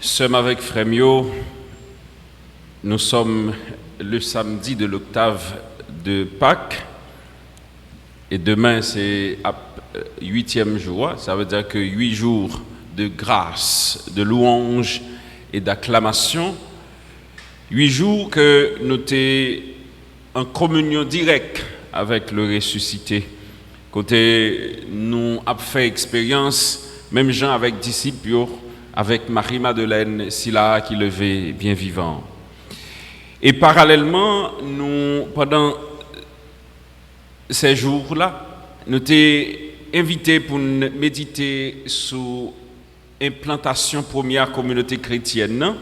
Sommes avec Frémio, nous sommes le samedi de l'octave de Pâques et demain c'est 8e jour, ça veut dire que 8 jours de grâce, de louange et d'acclamation, 8 jours que nous sommes en communion directe avec le ressuscité. Côté nous avons fait expérience, même gens avec disciples, avec Marie-Madeleine Silla qui levait bien vivant. Et parallèlement, nous, pendant ces jours-là, nous t'avons invités pour méditer sur l'implantation première communauté chrétienne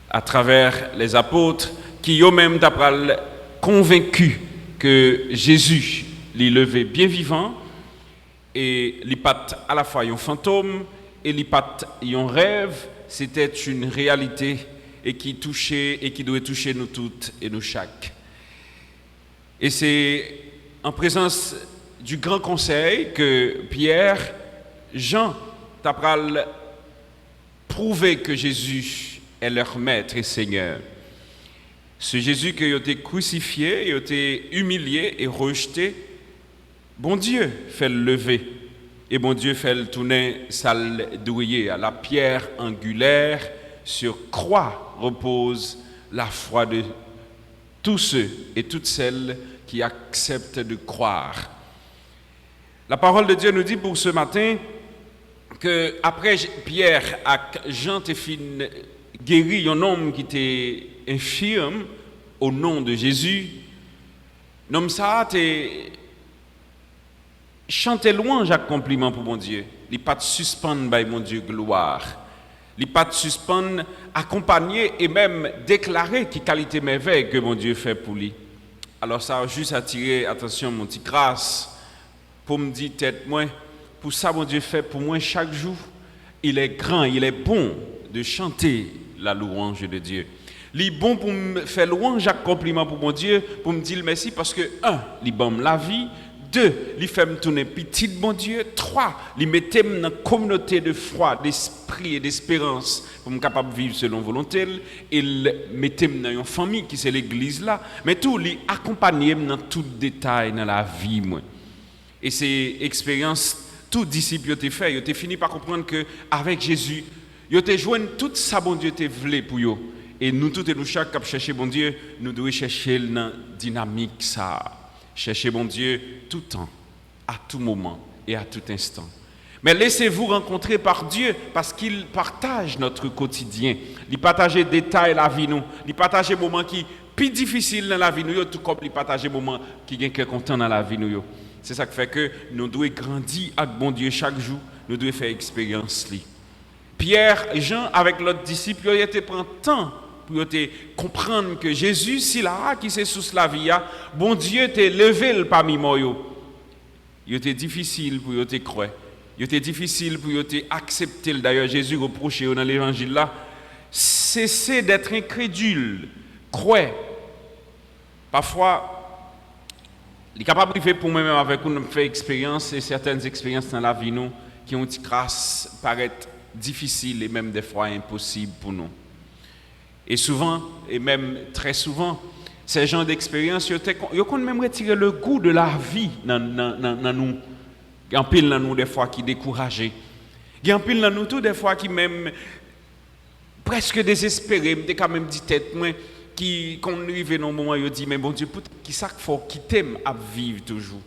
à travers les apôtres qui eux-mêmes d'après convaincus que Jésus les levait bien vivant et les pattes à la fois un fantôme et les pattes un rêve, c'était une réalité et qui touchait et qui doit toucher nous toutes et nous chaque. Et c'est en présence du grand conseil que Pierre, Jean, t'apprend prouver que Jésus est leur maître et Seigneur. Ce Jésus qui a été crucifié, il a été humilié et rejeté, bon Dieu fait le lever. Et bon Dieu fait le tourner sale douillet à la pierre angulaire sur croix repose la foi de tous ceux et toutes celles qui acceptent de croire. La parole de Dieu nous dit pour ce matin que après Pierre et Jean t'es guéri un homme qui était infirme au nom de Jésus. L'homme ça t'es chanter louange à compliment pour mon Dieu. Il pas de suspendre by mon Dieu gloire. Il pas de suspendre accompagner et même déclarer qui qualité merveille que mon Dieu fait pour lui. Alors ça a juste attiré attention mon petit grâce pour me dire tête moi pour ça mon Dieu fait pour moi chaque jour. Il est grand, il est bon de chanter la louange de Dieu. Il est bon pour me faire louange à compliment pour mon Dieu, pour me dire merci parce que il donne la vie. 2, il fait me tourner petit, bon Dieu. 3, il met dans une communauté de foi, d'esprit et d'espérance pour me capable de vivre selon volonté. Il met dans une famille qui c'est l'église là. Mais tout, il accompagne dans tout détail dans la vie. Moi. Et c'est expérience, tout disciple a fait. Il a fini par comprendre que avec Jésus, il a joint tout ça, bon Dieu, te voulait pour eux. Et nous, tous et nous, chaque qui chercher bon Dieu, nous devons chercher dans dynamique ça. Cherchez bon Dieu tout temps, à tout moment et à tout instant. Mais laissez-vous rencontrer par Dieu parce qu'il partage notre quotidien. Il partage des détails de la vie nous. Il partage des moments qui sont plus difficiles dans la vie nous, tout comme il partage des moments qui sont contents dans la vie nous. C'est ça qui fait que nous devons grandir avec bon Dieu chaque jour. Nous devons faire expérience. Pierre et Jean, avec l'autre disciple, ils étaient pris temps pour te comprendre que Jésus, si là, qui c'est sous la vie, bon Dieu t'a levé parmi moi. Il était difficile pour te croire. Il était difficile pour te accepter. D'ailleurs, Jésus reprochait dans l'évangile là, cessez d'être incrédule, croyez. Parfois, il est capable de faire pour moi-même avec nous, faire expérience et certaines expériences dans la vie nous qui ont une grâce paraître difficiles et même des fois impossibles pour nous. Et souvent, et même très souvent, ces gens d'expérience, ils ont même retiré le goût de la vie dans nous. Il y a un pile dans nous des fois qui découragés. Il y a un pile dans nous tout des fois qui même presque désespérés, mais quand même dit tête moi qui quand on arrive dans un moment ils dit mais bon Dieu qui ça qu'il faut quitter à vivre toujours.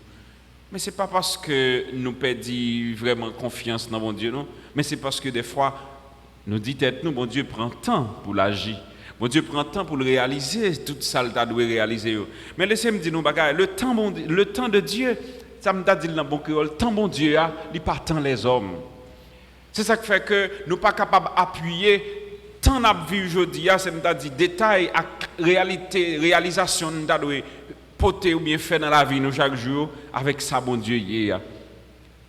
Mais c'est pas parce que nous perdons vraiment confiance dans bon Dieu non, mais c'est parce que des fois nous dit tête nous bon Dieu prend temps pour l'agir. Bon Dieu prend temps pour le réaliser, tout ça il doit réaliser. Mais laissez-moi dire nous bagaille, le temps de Dieu, ça me dit dans bon créole, le temps bon Dieu il pas tant les hommes. C'est ça qui fait que nous pas capables d'appuyer tant n'a vu aujourd'hui, c'est me dit détail et réalité, réalisation nous doit porter ou bien faire dans la vie nous chaque jour avec ça bon Dieu hier.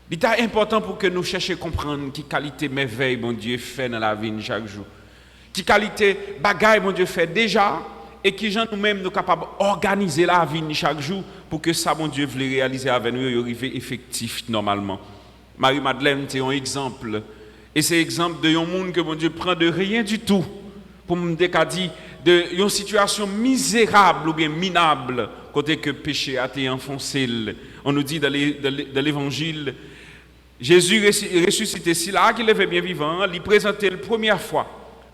Il est important pour que nous cherchions à comprendre quelle qualité merveille bon Dieu fait dans la vie chaque jour. Quelle qualité bagaille bon Dieu fait déjà et qui gens nous-mêmes nous capables d'organiser la vie chaque jour pour que ça bon Dieu voulait réaliser avec nous et arriver effectif normalement. Marie-Madeleine c'est un exemple Et c'est exemple de un monde que bon Dieu prend de rien du tout pour me dire de une situation misérable ou bien minable côté que péché a été enfoncé. On nous dit dans l'évangile, Jésus ressuscité, si là qu'il était bien vivant, il présentait la première fois,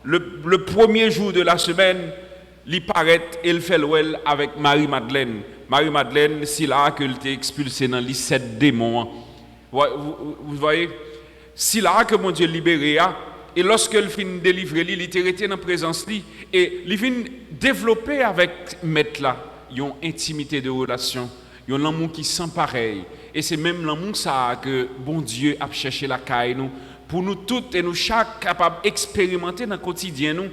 le premier jour de la semaine, il paraît et il fait l'ouel avec Marie-Madeleine. Marie-Madeleine, si là qu'elle était expulsée dans les 7 démons. Vous voyez, si là que mon Dieu libéré, et lorsqu'elle finit de délivrer, il était resté dans la présence, et il finit développer avec maître là, une intimité de relation, un amour qui sent pareil. Et c'est même l'amour ça que bon Dieu a cherché la caille nous, pour nous toutes et nous chaque capables d'expérimenter dans le quotidien nous,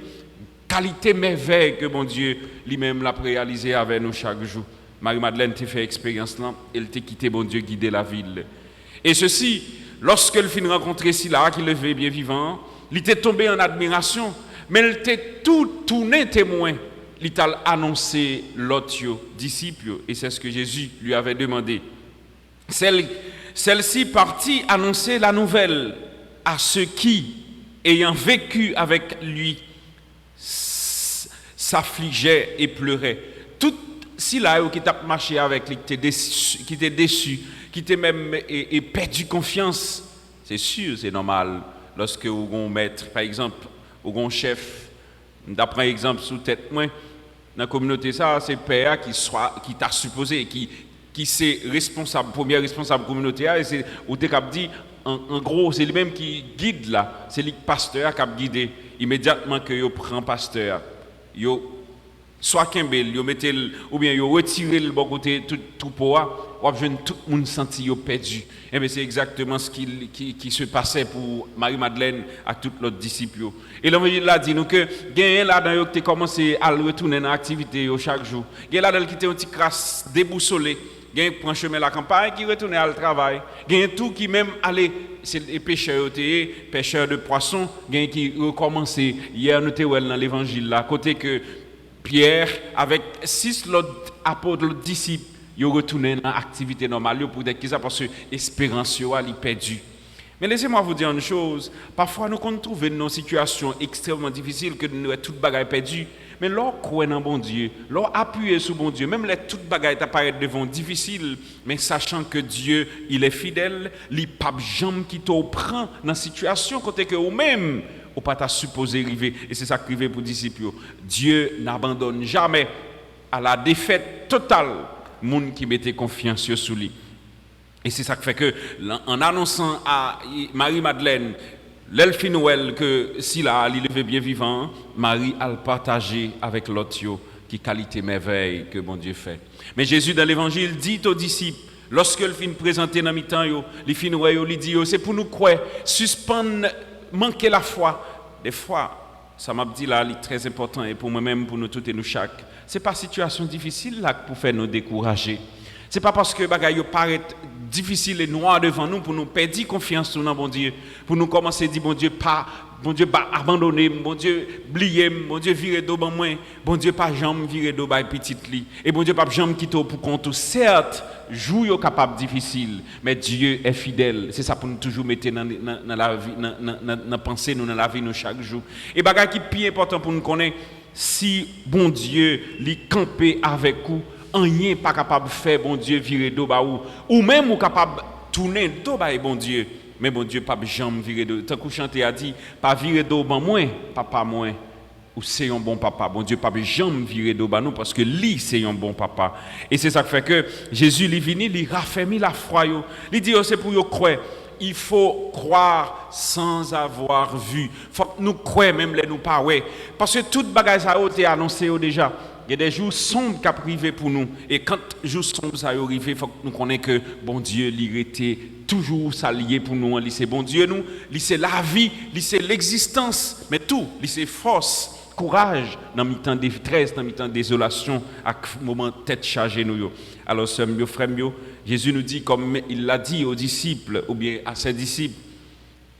qualité merveille que bon Dieu lui-même l'a réalisé avec nous chaque jour. Marie-Madeleine t'a fait expérience là, elle t'a quitté bon Dieu guider la ville. Et ceci, lorsqu'elle finit de rencontrer Sila, qui le fait bien vivant, il était tombé en admiration, mais elle était tout tourné témoin. Il t'a annoncé l'autre disciple, et c'est ce que Jésus lui avait demandé. Celle-ci partit annoncer la nouvelle à ceux qui, ayant vécu avec lui, s'affligeaient et pleuraient. Tout Sila qui t'a marché avec lui, qui était déçu, qui était même et perdu confiance, c'est sûr, c'est normal. Lorsque vous avez un maître, par exemple, ou un chef, d'après exemple sous tête moi, dans la communauté ça, c'est père qui t'a supposé, qui c'est responsable, premier responsable communautaire, et c'est ou t'es cap dit en gros, c'est lui-même qui guide là, c'est le pasteur qui a guidé immédiatement que yo prend pasteur, yo soit Kimbel, yo mettez ou bien yo retirer le bon côté tout pour ou jeune tout le monde senti yo perdu. Et bien c'est exactement ce qui se passait pour Marie-Madeleine et tous l'autre disciples. Et l'évangile là dit nous que gagne là dans yo qui commencé à retourner dans l'activité chaque jour. Gagne là dans qui était un petit crasse déboussolé, gagne prend chemin la campagne qui retourner à le travail. Gagne tout qui même aller c'est les pêcheurs de poissons, gagne qui recommencer. Hier nous étions dans l'évangile là côté que Pierre, avec 6 autres apôtres, l'autre disciples, ils retourné dans l'activité normale pour dire qu'ils ont parce que l'espérance est perdue. Mais laissez-moi vous dire une chose. Parfois, nous nous trouvons dans une situation extrêmement difficile que nous avons toute bagaille perdue. Mais lorsqu'on croit dans bon Dieu, lorsqu'on appuie sur bon Dieu, même les toutes bagailles apparaissent devant difficiles, mais sachant que Dieu, il est fidèle, il pas jamais qui te prend dans la situation côté que vous-même ou pas t'a supposé arriver, et c'est ça qui arrive pour les disciples. Dieu n'abandonne jamais à la défaite totale monde qui mettait confiance sur lui. Et c'est ça qui fait que, en annonçant à Marie-Madeleine, l'elfe Noël que Sila, il est bien vivant, Marie a partagé avec l'autre qui qualité merveille que bon Dieu fait. Mais Jésus dans l'évangile dit aux disciples, lorsque le fin présenté dans mi-temps, les fin Noël, il dit, c'est pour nous croire, suspendre manquer la foi. Des fois, ça m'a dit là, c'est très important et pour moi-même, pour nous tous et nous chaque. Ce n'est pas une situation difficile là pour faire nous décourager. Ce n'est pas parce que les choses paraissent difficiles et noires devant nous pour nous perdre confiance dans bon Dieu, pour nous commencer à dire bon Dieu pas abandonner, bon Dieu oublier, bon Dieu virer d'eau moi, bon Dieu pas jamais virer d'eau par petite li et bon Dieu pas jamais quitter pour compte. Certes, jour est capable difficile, mais Dieu est fidèle. C'est ça pour nous toujours mettre dans la vie, dans pensée nous dans la vie nous chaque jour. Et bagage qui est plus important pour nous connaître, si bon Dieu li camper avec vous, rien pas capable de faire bon Dieu virer d'eau ou même ou capable tourner d'eau bon Dieu. Mais bon Dieu, pas jamais virer d'eau. Tant que chanter a dit, pas virer d'eau, moins, papa moins. Ou c'est un bon papa. Bon Dieu, pas jamais virer d'eau, nous, parce que lui, c'est un bon papa. Et c'est ça qui fait que Jésus, il est venu, il raffermit la foi. Il dit, c'est pour vous croire. Il faut croire sans avoir vu. Il faut que nous croyons, même les nous pas. Parce que toute bagage a été annoncé déjà. Il y a des jours sombres qui arrivent pour nous. Et quand les jours sombres sont arrivés, il faut que nous connaissions que bon Dieu, il était toujours s'allier pour nous. C'est bon Dieu, nous. C'est la vie, c'est l'existence. Mais tout, c'est force, courage dans le temps de détresse, dans le temps de désolation, à moment tête chargée nous. Alors, frères, Jésus nous dit, comme il l'a dit aux disciples, ou bien à ses disciples,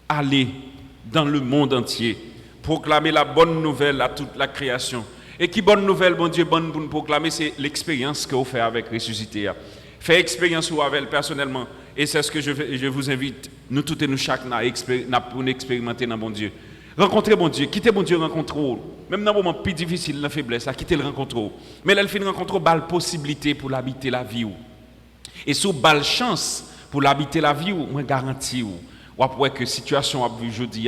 allez dans le monde entier, proclamer la bonne nouvelle à toute la création. Et qui bonne nouvelle, bon Dieu, bonne pour nous proclamer, c'est l'expérience que vous faites avec ressuscité. Faites expérience avec personnellement. Et c'est ce que je vous invite, nous tous et nous chaque, pour nous expérimenter dans bon Dieu. Rencontrer bon Dieu, quitter bon Dieu, rencontrer. Même dans un moment plus difficile, dans la faiblesse, à quitter le rencontrer. Mais là, il fait une rencontre, il y a la possibilité pour l'habiter la vie. Et si vous avez la chance pour l'habiter la vie, moi garantis. Ou après que la situation a vu aujourd'hui,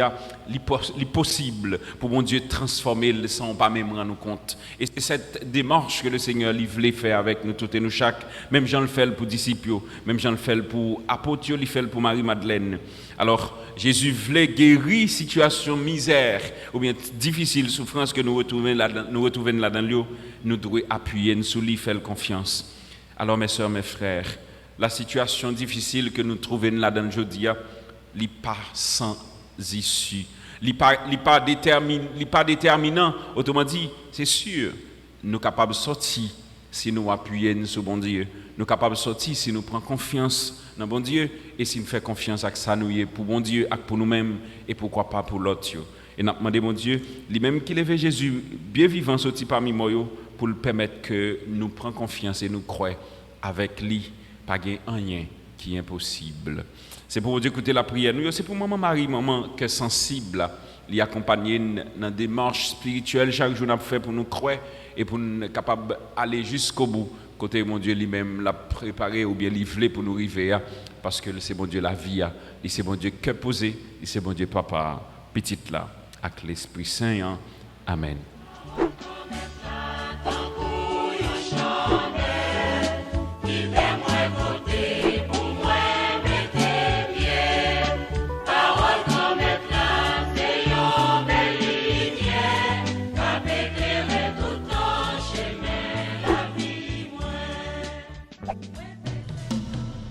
il est possible pour mon Dieu transformer sans pas même rendre compte. Et c'est cette démarche que le Seigneur voulait faire avec nous tous et nous chaque. Même Jean le fait pour disciples, même Jean le fait pour apôtres, il le fait pour Marie-Madeleine. Alors, Jésus voulait guérir situation misère ou bien difficile souffrance que nous retrouvons là-dedans. Nous devons appuyer sur lui, faire confiance. Alors, mes soeurs, mes frères, la situation difficile que nous trouvons là-dedans aujourd'hui, il n'est pas sans issue. Il n'est pas déterminant. Autrement dit, c'est sûr, nous sommes capables de sortir si nous appuyons sur bon Dieu. Nous sommes capables de sortir si nous prenons confiance dans bon Dieu et si nous faisons confiance à ça nous pour bon Dieu, pour nous-mêmes et pourquoi pas pour l'autre. Et nous demandons mon Dieu, lui-même qui lève Jésus bien vivant sorti parmi nous pour le permettre que nous prenions confiance et nous croyons avec lui, pas rien qui est impossible. C'est pour vous écouter la prière. Nous, c'est pour maman Marie, maman qui est sensible, l'y accompagner dans la démarche spirituelle chaque jour nous fait pour nous croire et pour nous capables d'aller jusqu'au bout. Côté mon Dieu lui-même l'a préparé ou bien livré pour nous arriver, parce que c'est mon Dieu la vie, c'est mon Dieu que posé, c'est mon Dieu papa, petite là, avec l'Esprit Saint. Amen.